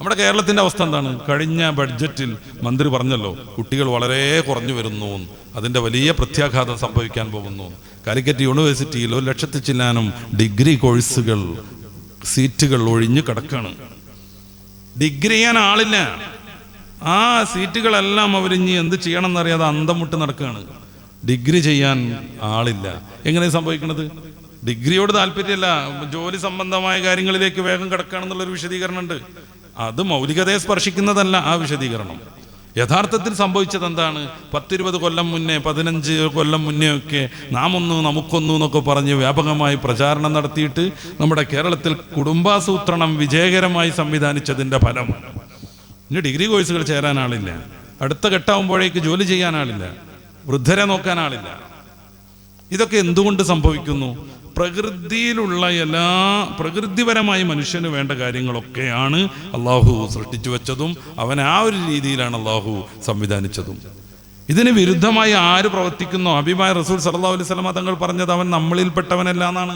നമ്മുടെ കേരളത്തിൻ്റെ അവസ്ഥ എന്താണ്? കഴിഞ്ഞ ബഡ്ജറ്റിൽ മന്ത്രി പറഞ്ഞല്ലോ, കുട്ടികൾ വളരെ കുറഞ്ഞു വരുന്നു, അതിൻ്റെ വലിയ പ്രത്യാഘാതം സംഭവിക്കാൻ പോകുന്നു. കാലിക്കറ്റ് യൂണിവേഴ്സിറ്റിയിൽ 1,00,000 ചില്ലാനം ഡിഗ്രി കോഴ്സുകൾ സീറ്റുകൾ ഒഴിഞ്ഞു കിടക്കാണ്. ഡിഗ്രി ചെയ്യാൻ ആളില്ല. ആ സീറ്റുകളെല്ലാം അവരിഞ്ഞ് എന്ത് ചെയ്യണം എന്നറിയാതെ അന്തം മുട്ട് നടക്കുകയാണ്. ഡിഗ്രി ചെയ്യാൻ ആളില്ല. എങ്ങനെ സംഭവിക്കുന്നത്? ഡിഗ്രിയോട് താല്പര്യമല്ല, ജോലി സംബന്ധമായ കാര്യങ്ങളിലേക്ക് വേഗം കിടക്കുകയാണെന്നുള്ളൊരു വിശദീകരണം ഉണ്ട്. അത് മൗലികതയെ സ്പർശിക്കുന്നതല്ല ആ വിശദീകരണം. യഥാർത്ഥത്തിൽ സംഭവിച്ചത് എന്താണ്? 10-20 കൊല്ലം മുന്നേ, 15 കൊല്ലം മുന്നേ ഒക്കെ നമുക്കൊന്നു എന്നൊക്കെ പറഞ്ഞ് വ്യാപകമായി പ്രചാരണം നടത്തിയിട്ട് നമ്മുടെ കേരളത്തിൽ കുടുംബാസൂത്രണം വിജയകരമായി സംവിധാനിച്ചതിൻ്റെ ഫലം. ഇനി ഡിഗ്രി കോഴ്സുകൾ ചേരാൻ ആളില്ല, അടുത്ത ഘട്ടമാകുമ്പോഴേക്ക് ജോലി ചെയ്യാൻ ആളില്ല, വൃദ്ധരെ നോക്കാൻ ആളില്ല. ഇതൊക്കെ എന്തുകൊണ്ട് സംഭവിക്കുന്നു? പ്രകൃതിയിലുള്ള പ്രകൃതിപരമായി മനുഷ്യന് വേണ്ട കാര്യങ്ങളൊക്കെയാണ് അള്ളാഹു സൃഷ്ടിച്ചു വെച്ചതും അവൻ ആ ഒരു രീതിയിലാണ് അള്ളാഹു സംവിധാനിച്ചതും. ഇതിന് വിരുദ്ധമായി ആര് പ്രവർത്തിക്കുന്നോ, ഹബീബായ റസൂൽ സല്ലല്ലാഹു അലൈഹി വസല്ലം തങ്ങൾ പറഞ്ഞത് അവൻ നമ്മളിൽപ്പെട്ടവനല്ല എന്നാണ്.